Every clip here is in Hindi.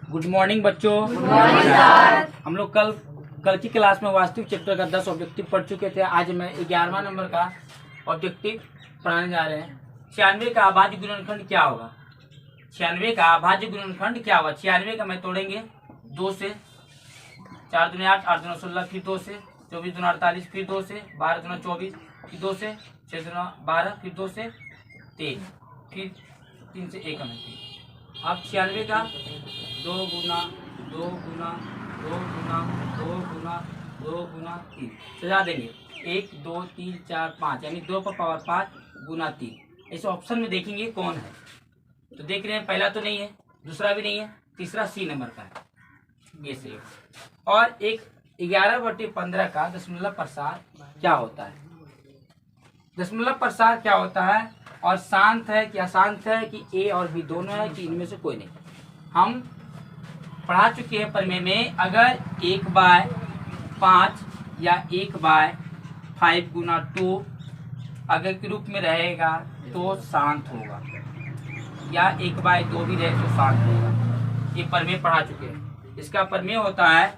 गुड मॉर्निंग बच्चों। Good morning sir. हम लोग कल की क्लास में वास्तविक चैप्टर का 10 ऑब्जेक्टिव पढ़ चुके थे। आज मैं 11वां नंबर का ऑब्जेक्टिव पढ़ाने जा रहे हैं। 96 का अभाज्य गुणनखंड क्या होगा? 96 का अभाज्य गुणनखंड क्या होगा? 96 का मैं तोड़ेंगे 2 से, 4 दूनी 8, 8 दूना 16, फिर 2 से, 24 दूना 48, फिर 2 से, 12 दूना 24, फिर 2 से, 6 दूना 12, फिर 2 से 3, फिर 3 से 1 में। अब 96 का 2 गुना 2 गुना 2 गुना 2 गुना 2 गुना 3 सजा देंगे। 1 2 3 4 5 यानी 2 पर पावर 5 गुना 3। इस ऑप्शन में देखेंगे कौन है, तो देख रहे हैं पहला तो नहीं है, दूसरा भी नहीं है, तीसरा सी नंबर का है, ये सही है। और एक 11/15 का दशमलव प्रसार क्या होता है? दशमलव प्रसार क्या होता है और शांत है कि अशांत है कि ए और बी दोनों है कि इनमें से कोई नहीं? हम पढ़ा चुके हैं प्रमेय में, अगर 1/5 या 1/5 गुना 2 अगर के रूप में रहेगा तो शांत होगा, या 1/2 भी रहे तो शांत होगा। ये प्रमेय पढ़ा चुके हैं। इसका प्रमेय होता है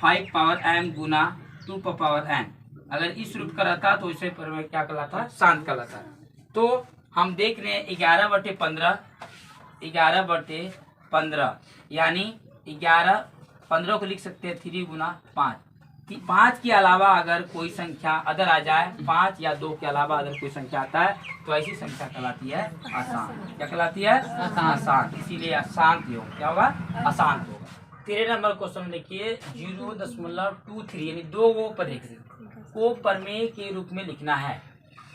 5 पावर m गुना 2 पावर n। अगर इस रूप का रहता तो इसे प्रमेय क्या कहलाता है? शांत कहलाता है। तो हम देख रहे हैं 11/15, 11/15 यानी 15 को लिख सकते हैं 3 गुना 5। 5 के अलावा अगर कोई संख्या अदर आ जाए, 5 या 2 के अलावा अगर कोई संख्या आता है तो ऐसी संख्या कहलाती है अशांत। क्या कहलाती है? अशांत। इसीलिए अशांत योग क्या होगा? अशांत होगा। 13 नंबर क्वेश्चन देखिए, 0.23 यानी 2 गो परेखित को प्रमेय के रूप में लिखना है।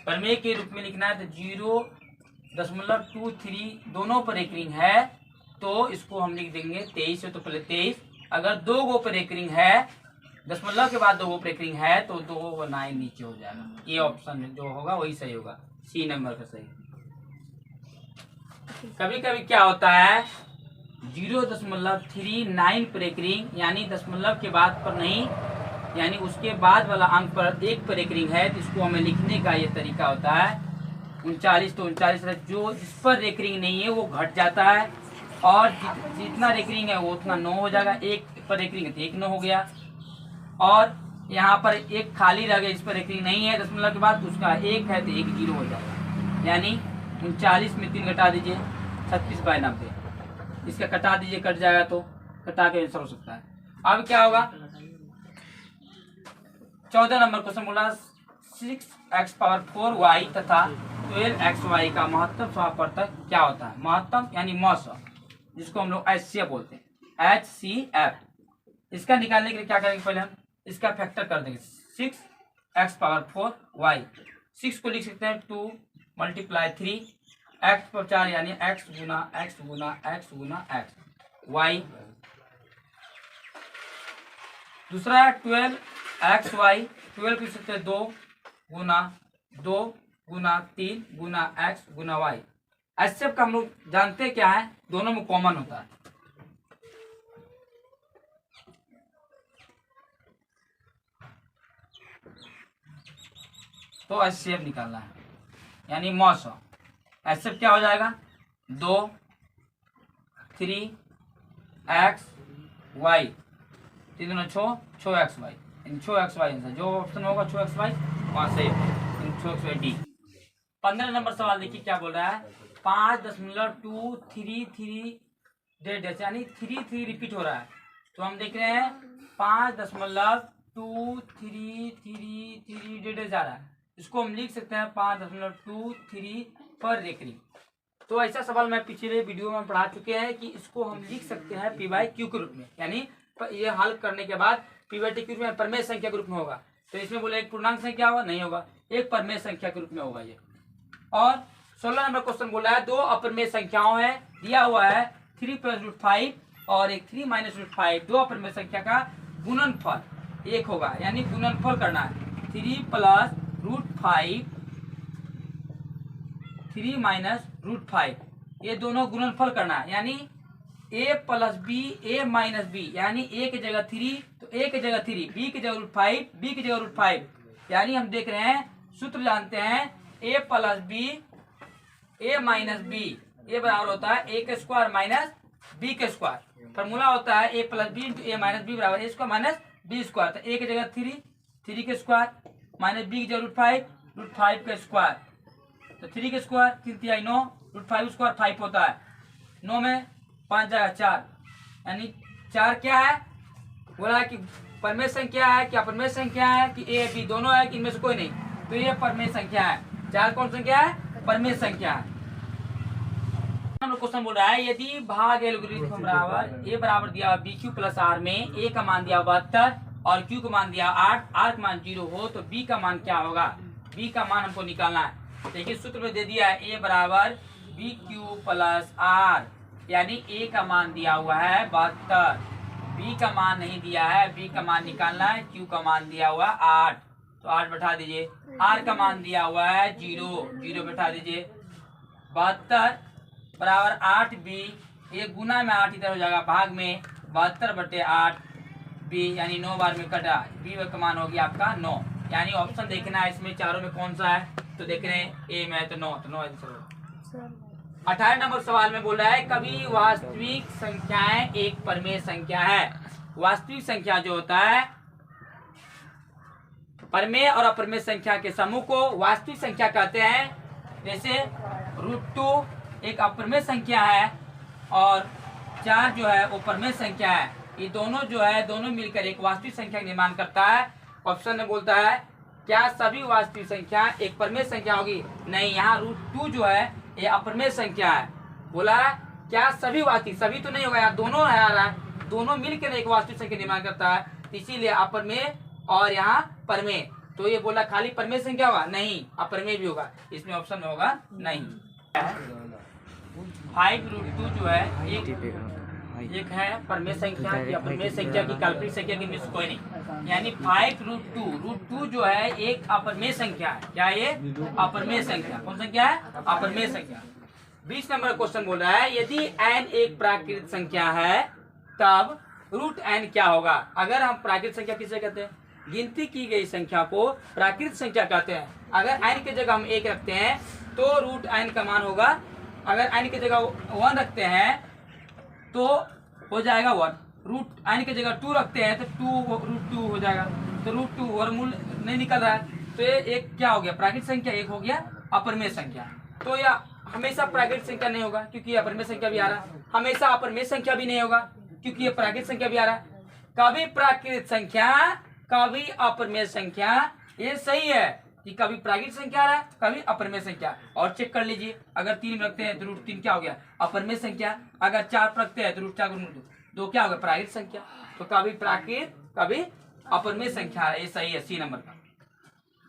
प्रमेय के रूप में लिखना है तो 0.23 दोनों पर रेकरिंग है तो इसको हम लिख देंगे 23 है, तो पहले 23। अगर 2 गो पर रेकरिंग है, दशमलव के बाद 2 गो पर रेकरिंग है तो 2 9 नीचे हो जाएगा। ये ऑप्शन जो होगा वही सही होगा, सी नंबर का सही। कभी कभी क्या होता है 0.39 पर रेकरिंग यानी दशमलव के बाद पर नहीं, यानी उसके बाद वाला अंक पर 1 पर रेकरिंग है तो इसको हमें लिखने का ये तरीका होता है 39। तो 39 जो जिस पर रेकरिंग नहीं है वो घट जाता है, और जितना रेकरिंग है वो उतना 9 हो जाएगा। 1 पर रेकरिंग है तो 1 9 हो गया, और यहाँ पर 1 खाली रह गया, इस पर रेकरिंग नहीं है दशमलव के बाद, उसका 1 है तो 1 0 हो जाएगा। यानी 39 में 3 घटा दीजिए 36/90, इसका कटा दीजिए, कट जाएगा तो कटा के आंसर हो सकता है। अब क्या होगा? 14 नंबर क्वेश्चन बोला 6x⁴y तथा 12xy का महत्तम समापवर्तक क्या होता है? महत्तम यानी मौस, जिसको हम लोग HCF बोलते हैं, HCF। इसका निकालने के लिए क्या करेंगे? पहले हम इसका फैक्टर कर देंगे 6x⁴y। 6 को लिख सकते हैं 2 × 3, x पर 4 यानी x गुना x गुना x गुना x, y। दूसरा है 12xy, 12 लिख सकते हैं 2 गुना 2 गुना 3 गुना x गुना y। HCF का हम लोग जानते हैं क्या है, दोनों में कॉमन होता है। तो HCF निकालना है यानी मॉस। HCF क्या हो जाएगा? 2 3x y 3 दूना 6 6xy, 6xy आंसर जो ऑप्शन होगा 6xy वहां से 6xy डी। 15 नंबर सवाल देखिए क्या बोल रहा है, 5.233 यानी 3 रिपीट हो रहा है। तो हम देख रहे हैं 5.233 जा रहा है, इसको हम लिख सकते हैं 5.23 पर रेकरिंग। तो ऐसा सवाल मैं पिछले वीडियो में पढ़ा चुके हैं कि इसको हम लिख सकते हैं P/Q के रूप में, यानी ये हल करने के बाद P/T के रूप में प्रमेय संख्या के रूप में होगा। तो इसमें बोले एक पूर्णांक संख्या होगा, नहीं होगा, एक प्रमेय संख्या के रूप में होगा ये। और 16 नंबर क्वेश्चन बोला है 2 अप्रमेय संख्याओं है, दिया हुआ है 3 + √5 और एक 3 - √5, 2 अप्रमेय संख्या का गुणनफल 1 होगा, यानी गुणनफल करना है 3 + √5 3 - √5, ये दोनों गुणनफल करना है, यानी a + b a - b, यानी a की जगह 3 तो a की जगह 3, b की जगह √5 b की जगह √5, यानी हम देख रहे हैं सूत्र जानते हैं a + b a - b, ये बराबर होता है a² - b²। फॉर्मूला होता है ए प्लस बी इंटू ए माइनस बी बराबर ए स्क्वायर माइनस बी स्क्वायर। तो ए की जगह 3 के स्क्वायर माइनस बी की जगह √5 का स्क्वायर। तो 3 के स्क्वायर 3 3 9 √5 स्क्वायर 5 होता है। 9 में 5 जाएगा 4, यानी 4 क्या है बोला है कि परमेय संख्या है, क्या परमेय संख्या है कि ए बी दोनों है कि इनमें से कोई नहीं, तो ये परमेय संख्या है। 4 कौन संख्या है? परमेय संख्या है। क्वेश्चन बोल रहा है यदि भाग एल्गोरिथम बराबर ए बराबर दिया बी क्यू प्लस आर में ए का मान दिया 72 और क्यू का मान दिया 8, आर का मान 0 हो तो बी का मान क्या होगा? बी का मान हमको निकालना है। देखिए सूत्र में दे दिया है ए बराबर बी क्यू प्लस आर, यानी ए का मान दिया हुआ है 72, बी का मान नहीं दिया है, बी का मान निकालना है। क्यू का मान दिया हुआ 8, तो 8 बैठा दीजिए। आर का मान दिया हुआ है 0 बैठा दीजिए। 72 बराबर 8 बी, ये गुना में 8 इधर हो जाएगा, भाग में 72/8 बी, यानी 9 बार में कटा, बी का मान हो गया आपका 9। यानी ऑप्शन देखना है इसमें चारों में कौन सा है, तो देख रहे हैं ए में तो 9, तो 9 आंसर होगा। 18 नंबर सवाल में बोल रहा है कभी वास्तविक संख्याएं एक परमेय संख्या है। वास्तविक संख्या जो होता है परमेय और अप्रमेय संख्या के समूह को वास्तविक संख्या कहते हैं। जैसे √2 एक अप्रमेय संख्या है और 4 जो है वो परमेय संख्या है। ये दोनों जो है दोनों मिलकर एक वास्तविक संख्या का निर्माण करता है। ऑप्शन में बोलता है क्या सभी वास्तविक संख्या एक परमेय संख्या होगी? नहीं, यहाँ √2 जो है ये अप्रमेय संख्या है। बोला है क्या सभी वास्तविक, सभी तो नहीं होगा, यहाँ दोनों है आ रहा है, दोनों मिलकर एक वास्तविक संख्या निर्माण करता है, इसीलिए अप्रमेय और यहाँ परमेय। तो ये बोला खाली परमेय संख्या होगा? नहीं, अप्रमेय भी होगा, इसमें ऑप्शन में होगा नहीं। 5√2 जो है एक है परमेय संख्या की, अप्रमेय संख्या की, काल्पनिक संख्या की, मिस कोई नहीं। यानी 5√2 जो है एक अप्रमेय संख्या है। क्या ये? अप्रमेय संख्या। कौन संख्या है? अप्रमेय संख्या। 20 नंबर क्वेश्चन बोल रहा है यदि n एक प्राकृतिक संख्या है तब √n क्या होगा? अगर हम प्राकृतिक संख्या किसे कहते हैं? गिनती की गई संख्या को प्राकृतिक संख्या कहते हैं। अगर n की जगह हम 1 रखते हैं तो √n का मान होगा। अगर n की जगह 1 रखते हैं तो हो जाएगा 1, √n की जगह 2 रखते हैं तो 2 हो जाएगा। तो √2 वर्गमूल नहीं निकल रहा है, तो ये एक क्या हो गया? प्राकृतिक संख्या। एक हो गया अप्रमेय संख्या। तो यह हमेशा प्राकृतिक संख्या नहीं होगा क्योंकि अप्रमेय संख्या भी आ रहा है, हमेशा अप्रमेय संख्या भी नहीं होगा क्योंकि ये प्राकृतिक संख्या भी आ रहा है। कभी प्राकृतिक संख्या कभी अप्रमेय संख्या, ये सही है कि कभी प्राकृतिक संख्या आ रहा है कभी अप्रमेय संख्या। और चेक कर लीजिए, अगर 3 रखते हैं तो √3 क्या हो गया? अप्रमेय संख्या। अगर 4 रखते हैं तो √4 2 क्या हो गया? प्राकृतिक संख्या। तो कभी प्राकृतिक कभी अप्रमेय संख्या है, ये सही है सी नंबर का।